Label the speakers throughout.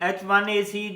Speaker 1: H1AC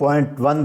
Speaker 2: 0.1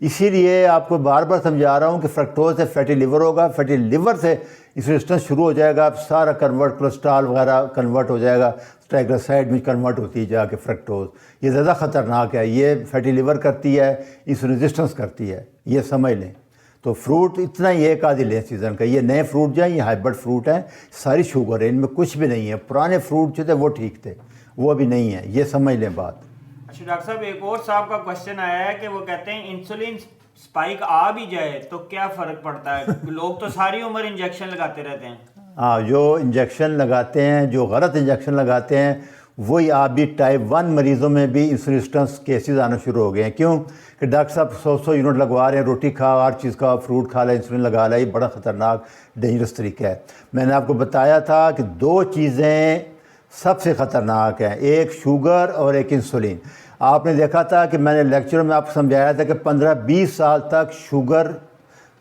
Speaker 2: اسی لیے آپ کو بار بار سمجھا رہا ہوں کہ فرکٹوز سے فیٹی لیور ہوگا، فیٹی لیور سے انسولین شروع ہو جائے گا، سارا کنورٹ کولیسٹرول وغیرہ کنورٹ ہو جائے گا، ٹرائگلیسرائڈ میں کنورٹ ہوتی ہے جا کے فرکٹوز. یہ زیادہ خطرناک ہے، یہ فیٹی لیور کرتی ہے، انسولین ریزسٹنس کرتی ہے، یہ سمجھ لیں. تو فروٹ اتنا ہی ایک آدھی لیں سیزن کا. یہ نئے فروٹ جو ہیں یہ ہائبرڈ فروٹ ہیں، ساری شوگر ہے ان میں، کچھ بھی نہیں ہے. پرانے فروٹ جو تھے وہ ٹھیک تھے، وہ ابھی نہیں ہیں، یہ سمجھ لیں بات.
Speaker 1: اچھا ڈاکٹر صاحب ایک اور صاحب کا کوشچن آیا ہے کہ وہ کہتے ہیں انسولین سپائک آ بھی جائے تو کیا فرق پڑتا ہے؟ لوگ تو ساری عمر انجیکشن لگاتے رہتے ہیں.
Speaker 2: ہاں، جو انجیکشن لگاتے ہیں، جو غلط انجیکشن لگاتے ہیں، وہی آپ بھی ٹائپ 1 مریضوں میں بھی انسولین ریزسٹنس کیسز آنا شروع ہو گئے ہیں. کیوں کہ ڈاکٹر صاحب 100 یونٹ لگوا رہے ہیں، روٹی کھا، ہر چیز کا فروٹ کھا لے، انسولین لگا لے. یہ بڑا خطرناک ڈینجرس طریقہ ہے. میں نے آپ کو بتایا تھا کہ 2 چیزیں سب سے خطرناک ہیں، ایک شوگر اور ایک انسولین. آپ نے دیکھا تھا کہ میں نے لیکچر میں آپ کو سمجھایا تھا کہ 15-20 سال تک شوگر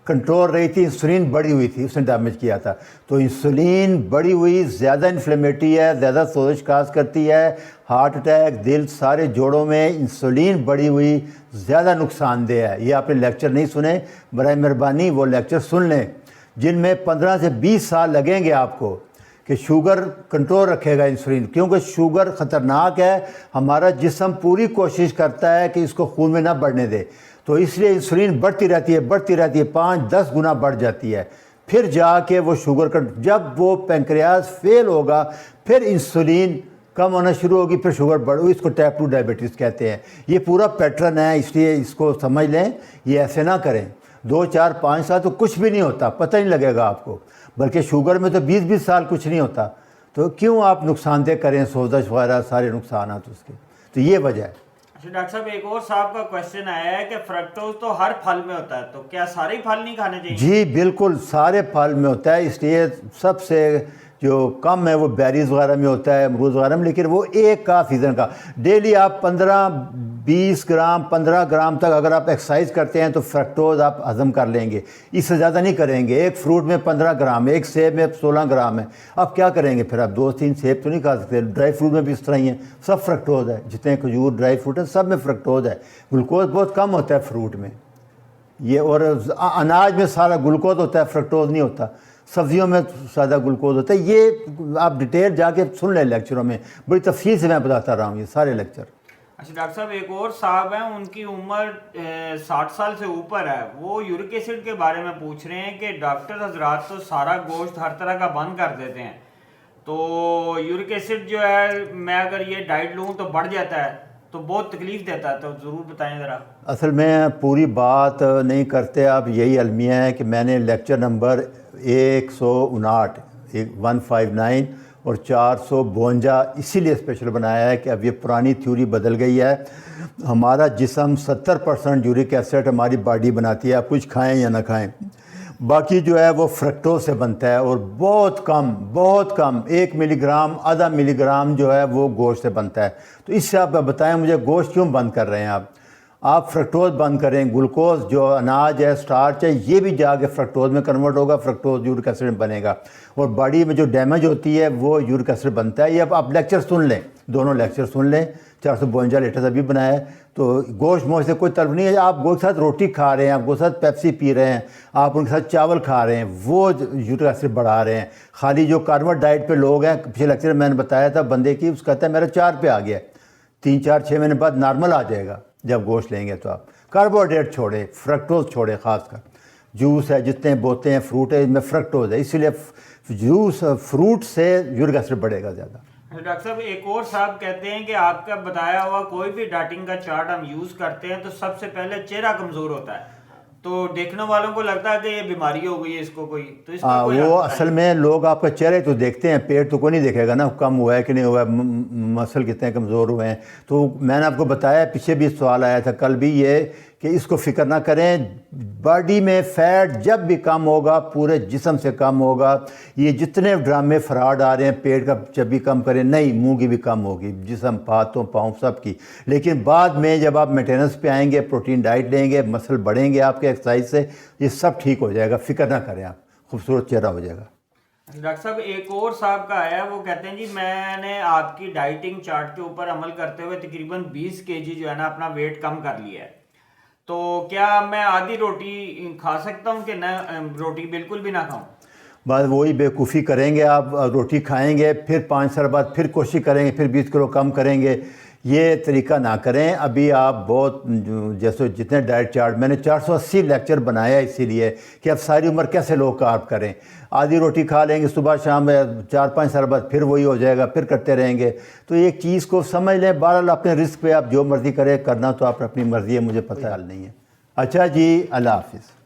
Speaker 2: کنٹرول رہی تھی، انسولین بڑھی ہوئی تھی، اس نے ڈیمیج کیا تھا. تو انسولین بڑھی ہوئی زیادہ انفلیمیٹری ہے، زیادہ سوزش کاز کرتی ہے، ہارٹ اٹیک، دل، سارے جوڑوں میں انسولین بڑھی ہوئی زیادہ نقصان دہ ہے. یہ آپ نے لیکچر نہیں سنے، برائے مہربانی وہ لیکچر سن لیں جن میں 15 سے 20 سال لگیں گے آپ کو کہ شوگر کنٹرول رکھے گا انسولین. کیونکہ شوگر خطرناک ہے، ہمارا جسم پوری کوشش کرتا ہے کہ اس کو خون میں نہ بڑھنے دے، تو اس لیے انسولین بڑھتی رہتی ہے، 5-10 گنا بڑھ جاتی ہے. پھر جا کے وہ شوگر کا جب وہ پینکریاس فیل ہوگا پھر انسولین کم ہونا شروع ہوگی، پھر شوگر بڑھ ہوگی. اس کو ٹائپ 2 ڈائبٹیز کہتے ہیں. یہ پورا پیٹرن ہے، اس لیے اس کو سمجھ لیں. یہ ایسے نہ کریں. 2-4-5 سال تو کچھ بھی نہیں ہوتا، پتہ نہیں لگے گا آپ کو، بلکہ شوگر میں تو 20-20 سال کچھ نہیں ہوتا. تو کیوں آپ نقصان دہ کریں، سوزش وغیرہ سارے نقصانات اس کے. تو یہ وجہ ہے.
Speaker 1: اچھا ڈاکٹر صاحب ایک اور صاحب کا کوشچن آیا ہے کہ فرکٹوز تو ہر پھل میں ہوتا ہے، تو کیا سارے پھل نہیں کھانے چاہیے؟
Speaker 2: جی بالکل، سارے پھل میں ہوتا ہے. اس لیے سب سے جو کم ہے وہ بیریز وغیرہ میں ہوتا ہے، امرود وغیرہ میں، لیکن وہ ایک کا سیزن کا. ڈیلی آپ 15-20 گرام 15 گرام تک اگر آپ ایکسرسائز کرتے ہیں تو فرکٹوز آپ ہضم کر لیں گے. اس سے زیادہ نہیں کریں گے. ایک فروٹ میں 15 گرام، ایک سیب میں 16 گرام ہے. آپ کیا کریں گے پھر؟ آپ 2-3 سیب تو نہیں کھا سکتے. ڈرائی فروٹ میں بھی اس طرح ہی ہیں، سب فرکٹوز ہے. جتنے کھجور ڈرائی فروٹ ہیں سب میں فرکٹوز ہے. گلوکوز بہت کم ہوتا ہے فروٹ میں. یہ اور اناج میں سارا گلوکوز ہوتا ہے، فرکٹوز نہیں ہوتا. سبزیوں میں سادہ گلوکوز ہوتا ہے. یہ آپ ڈیٹیل جا کے سن لیں لیکچروں میں، بڑی تفصیل سے میں بتاتا رہا ہوں یہ سارے لیکچر.
Speaker 1: اچھا ڈاکٹر صاحب ایک اور صاحب ہیں، ان کی عمر 60 سال سے اوپر ہے. وہ یورک ایسڈ کے بارے میں پوچھ رہے ہیں کہ ڈاکٹر حضرات تو سارا گوشت ہر طرح کا بند کر دیتے ہیں، تو یورک ایسڈ جو ہے میں اگر یہ ڈائٹ لوں تو بڑھ جاتا ہے، تو بہت تکلیف دیتا ہے، تو ضرور بتائیں ذرا.
Speaker 2: اصل میں پوری بات نہیں کرتے آپ. یہی المیہ ہے کہ میں نے لیکچر نمبر 159 اور 452 اسی لیے اسپیشل بنایا ہے کہ اب یہ پرانی تھیوری بدل گئی ہے. ہمارا جسم 70% یورک ایسڈ ہماری باڈی بناتی ہے، آپ کچھ کھائیں یا نہ کھائیں. باقی جو ہے وہ فرکٹوز سے بنتا ہے، اور بہت کم 1 ملی گرام آدھا ملی گرام جو ہے وہ گوشت سے بنتا ہے. تو اس سے آپ بتائیں مجھے گوشت کیوں بند کر رہے ہیں آپ فرکٹوز بند کریں. گلوکوز جو اناج ہے، سٹارچ ہے، یہ بھی جا کے فرکٹوز میں کنورٹ ہوگا، فرکٹوز یورک ایسڈ میں بنے گا، اور باڈی میں جو ڈیمیج ہوتی ہے وہ یورک ایسڈ بنتا ہے. یہ اب آپ لیکچر سن لیں، دونوں لیکچر سن لیں. 452 لیٹر ابھی بنایا ہے. تو گوشت موش سے کوئی طلب نہیں ہے. آپ گوشت کے ساتھ روٹی کھا رہے ہیں، آپ گوشت کے ساتھ پیپسی پی رہے ہیں، آپ ان کے ساتھ چاول کھا رہے ہیں، وہ یورک ایسڈ بڑھا رہے ہیں. خالی جو کاربوہائیڈریٹ ڈائٹ پہ لوگ ہیں، پچھلے لیکچر میں نے بتایا تھا بندے کی، اس کہتا ہے میرا 4 پہ آ گیا، 3-4-6 مہینے بعد نارمل آ جائے گا جب گوشت لیں گے. تو آپ کاربوہائیڈریٹ چھوڑیں، فرکٹوز چھوڑیں. خاص کر جوس ہے، جتنے بوتے ہیں فروٹ ہے، ان میں فرکٹوز ہے، اسی لیے جوس فروٹ سے یورک ایسڈ بڑھے گا زیادہ.
Speaker 1: ڈاکٹر صاحب ایک اور صاحب کہتے ہیں کہ آپ کا بتایا ہوا کوئی بھی ڈائٹنگ کا چارٹ ہم یوز کرتے ہیں تو سب سے پہلے چہرہ کمزور ہوتا ہے، تو دیکھنے والوں کو لگتا ہے کہ یہ بیماری ہو گئی ہے اس کو کوئی، تو اس کا کوئی
Speaker 2: وہ اصل میں لوگ آپ کا چہرے تو دیکھتے ہیں، پیٹ تو کوئی نہیں دیکھے گا نا، کم ہوا ہے کہ نہیں ہوا ہے، مسل کتنے کمزور ہوئے ہیں. تو میں نے آپ کو بتایا، پیچھے بھی سوال آیا تھا کل بھی، یہ کہ اس کو فکر نہ کریں. باڈی میں فیٹ جب بھی کم ہوگا پورے جسم سے کم ہوگا. یہ جتنے ڈرامے فراڈ آ رہے ہیں، پیٹ کا جب بھی کم کریں، نہیں، منہ کی بھی کم ہوگی، جسم، ہاتھوں پاؤں سب کی. لیکن بعد میں جب آپ مینٹیننس پہ آئیں گے، پروٹین ڈائٹ لیں گے، مسل بڑھیں گے آپ کے ایکسرسائز سے، یہ سب ٹھیک ہو جائے گا. فکر نہ کریں آپ، خوبصورت چہرہ ہو جائے گا.
Speaker 1: ڈاکٹر صاحب ایک اور صاحب کا آیا ہے، وہ کہتے ہیں جی میں نے آپ کی ڈائٹنگ چارٹ کے اوپر عمل کرتے ہوئے تقریباً 20 kg جو ہے نا اپنا ویٹ کم کر لیا ہے، تو کیا میں آدھی روٹی کھا سکتا ہوں کہ نہ روٹی بالکل بھی نہ کھاؤں؟
Speaker 2: بعد وہی بیوقوفی کریں گے آپ، روٹی کھائیں گے، پھر 5 سال بعد پھر کوشش کریں گے، پھر 20 کلو کم کریں گے. یہ طریقہ نہ کریں. ابھی آپ بہت جیسے جتنے ڈائٹ چارٹ میں نے 480 لیکچر بنایا اسی لیے کہ اب ساری عمر کیسے لو کارب کریں. آدھی روٹی کھا لیں گے صبح شام، 4-5 سال بعد پھر وہی ہو جائے گا، پھر کرتے رہیں گے. تو ایک چیز کو سمجھ لیں. بہرحال اپنے رزق پہ آپ جو مرضی کریں، کرنا تو آپ اپنی مرضی ہے، مجھے پتہ حل نہیں ہے. اچھا جی، اللہ حافظ.